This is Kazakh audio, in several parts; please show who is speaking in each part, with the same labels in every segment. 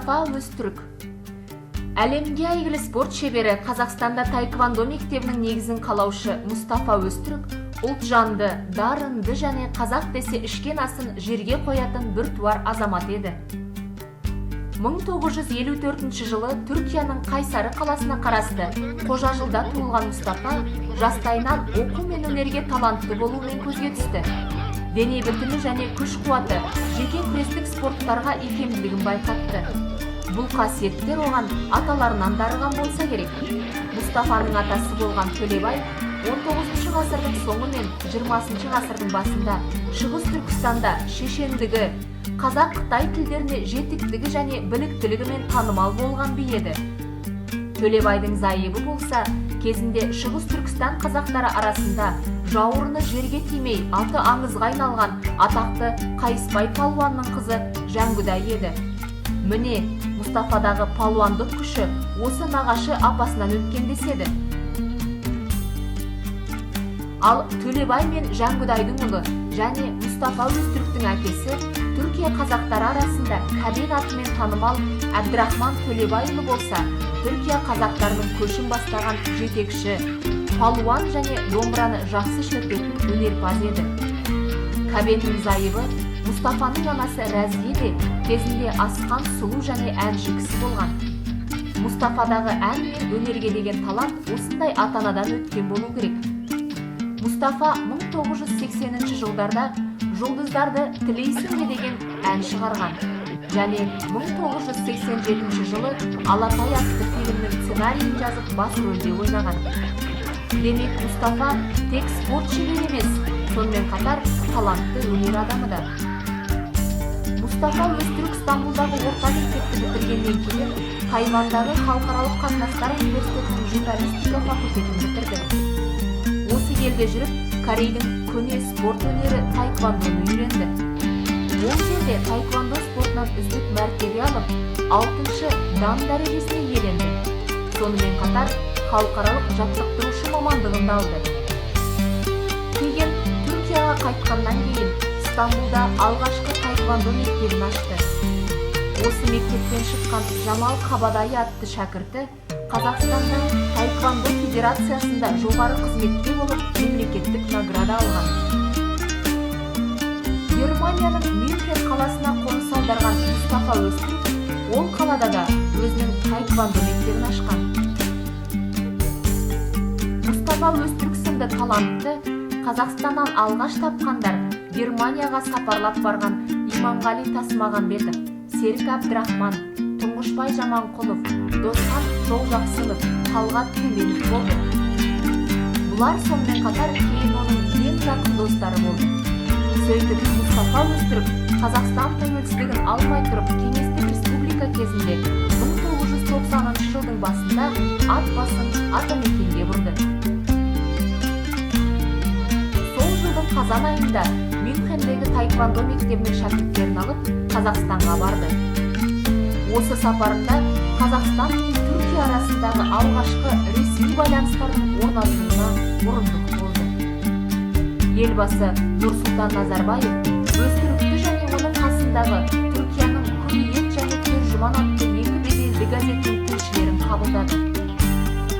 Speaker 1: Мустафа Өзтүрк. Әлемге әйгілі спорт шебері, Қазақстанда таэквондо мектебінің негізін қалаушы Мустафа Өзтүрк ұлтжанды, дарынды және қазақ десе ішкен асын жерге қоятын біртуар азамат еді. 1954 жылы Түркияның Қайсары қаласына қарасты Қожажылда туылған Мустафа жастайынан оқу мен өнерге талантты болуымен көзге түсті. Дене бітімі және күш-қуаты жеке күрестік спорттарға икемділігін байқатты. Бұл қасиеттер оған аталарынан дарыған болса керек. Мустафаның атасы болған Төлебай 19 ғасырдың соңы мен 20 ғасырдың басында Шығыс Түркістанда шешендігі, қазақ-қытай тілдеріне жетіктігі және біліктілігімен танымал болған би еді. Төлебайдың зайыбы болса, кезінде Шығыс Түркістан қазақтары арасында жауырыны жерге тимей аты аңызға айналған атақты Қайыспай палуанның қызы Жәңгүдай еді. Міне, Мустафадағы палуандық күші осы нағашы апасынан өткен деседі. Ал Төлебай мен Жәңгүдайдың ұлы және Мустафа Өзтүрктің әкесі Түркия қазақтары арасында Кәбен атымен танымал Әбдірахман Төлебайұлы болса, Түркия қазақтарының көшін бастаған жетекші, палуан және домбыраны жақсы шертетін өнерпаз еді. Кәбеннің зайыбы Мустафаның анасы Рәзие де кезінде асқан сұлу және әнші кісі болған. Мустафадағы ән мен өнерге деген талант осындай ата-анадан өткен болу керек. Мустафа 1980 жылдарда «Жұлдыздарды тілейсің бе» деген ән шығарған және 1987 жылы «Алатай» атты фильмнің сценарийін жазып бас рөлде ойнаған. Демек, Мустафа тек спорт шебері емес, сонымен қатар талантты өнер адамы да. Мустафа Өзтүрк Стамбулдағы орта мектепті бітіргеннен кейін Тайваньдағы халықаралық қатынастар университетінің журналистика факультетін бітірді. Осы елде жүріп, Корейдің көне спорт өнері таэквондоны үйренді. Ол жерде таэквондо спортынан үздік мәртебе алып, 6-шы дан дәрежесіне иеленді. Сонымен қатар халықаралық жаттықтырушы мамандығын алды. Кейін Түркияға қайтқаннан кейін Стамбулда алғашқы таэквондо мектебін ашты. Осы мектептен шыққан Жамал Қабадай атты шәкірті Қазақстанда таэквондо федерациясында жоғары қызметте болып мемлекеттік награда алған. Германияның Мюнхен қаласына қоныс аударған Мустафа Өзтүрк ол қалада да өзінің таэквондо мектебін ашқан. Мустафа Өзтүрк сынды талантты Қазақстаннан алғаш тапқандар Германияға сапарлап барған Иманғали Тасмағанбетов, Серік Әбдірахман, Тұңғышбай Жаманқұлов, Досхан Жолжақсынов, Талғат Көменов болды. Бұлар сонымен қатар кейін оның ең жақын достары болды. Сөйтіп, Мустафа Өзтүрк Қазақстан тәуелсіздігін алмай тұрып Кеңестік республика кезінде 1990 жылдың басында ат басын атамекенге бұрды. Сол жылдың қазан айында Мюнхендегі таэквондо мектебінің шәкірттерін алып Қазақстанға барды. Осы сапарында Қазақстан мен Түркия арасындағы алғашқы ресми байланыстардың орнатуына мұрындық болды. Елбасы Нұрсұлтан Назарбаев Өзтүркті және оның қасындағы Түркияның Hürriyet және Түржіман атты екі беделді газеттің тілшілерін қабылдады.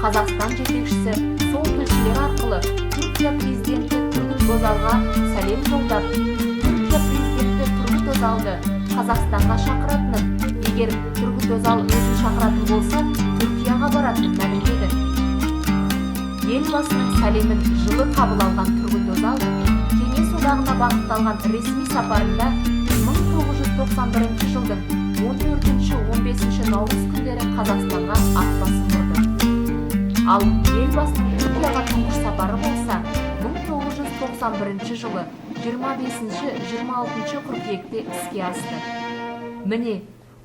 Speaker 1: Қазақстан жетекшісі сол тілшілер арқылы Түркия президенті Turgut Özalға сәлем жолдап, Түркия президенті Turgut Özalды Қазақстанға шақыратынын, егер Turgut Özal өзін шақыратын болса, Түркияға баратынын мәлімдеді. Елбасының сәлемін жылы қабыл алған Turgut Özal, Кеңес одағына бағытталған ресми сапарында 1991 жылдың 14-15 наурыз күндері Қазақстанға ат басын бұрды. Ал елбасының Түркияға тұңғыш сапары болса, 1991 жылы 25-26 қыркүйекте іске асты. Міне,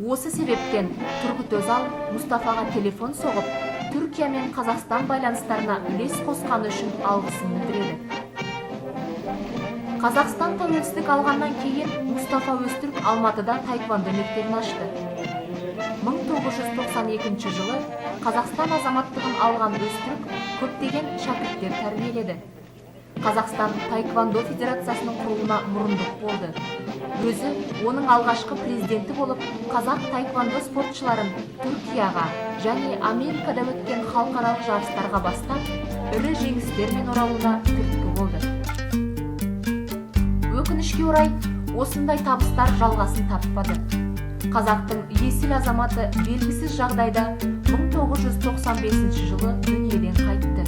Speaker 1: осы себептен Turgut Özal Мустафаға телефон соғып, Түркия мен Қазақстан байланыстарына үлес қосқаны үшін алғысын білдіреді. Қазақстан тәуелсіздік алғаннан кейін Мустафа Өзтүрк Алматыда таэквондо мектебін ашты. 1992 жылы Қазақстан азаматтығын алған Өзтүрк көптеген шәкірттер тәрбиеледі. Қазақстан Таеквондо Федерациясының құруына мұрындық болды. Өзі оның алғашқы президенті болып, қазақ таеквондо спортшыларын Түркияға және Америкада өткен халықаралық жарыстарға бастап, ірі жеңістермен оралуына түрткі болды. Өкінішке орай, осындай табыстар жалғасын таппады. Қазақтың есіл азаматы белгісіз жағдайда 1995 жылы дүниеден қайтты.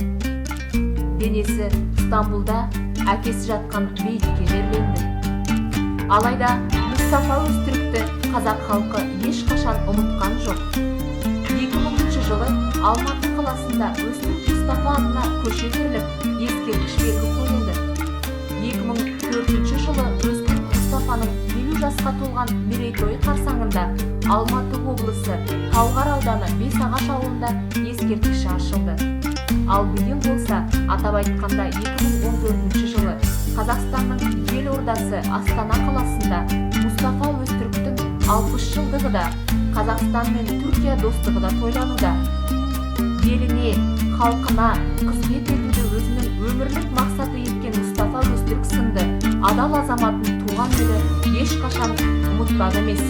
Speaker 1: Денесі Стамбулда әкесі жатқан бейітке жерленді. Алайда Мұстафа Өзтүрікті қазақ халқы ешқашан ұмытқан жоқ. 2000 жылы Алматы қаласында Өзтүрік Мұстафа атына көше беріліп, ескерткіш белгі қойылды. 2004 жылы Өзтүрік Мұстафаның 50 жасқа толған мерейтойы қарсаңында Алматы облысы Талғар ауданы Бесағаш ауылында ескерткіші ашылды. Ал биыл болса, атап айтқанда 2014 жылы Қазақстанның елордасы Астана қаласында Мұстафа Өзтүріктің 60 жылдығы да, Қазақстан мен Түркия достығы да тойлануда. Еліне, халқына қызмет етуді өзінің өмірлік мақсаты еткен Мұстафа Өзтүрік сынды адал азаматын туған елі ешқашан ұмытпады емес.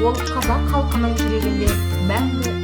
Speaker 1: Ол қазақ халқының жүрегінде мәңгі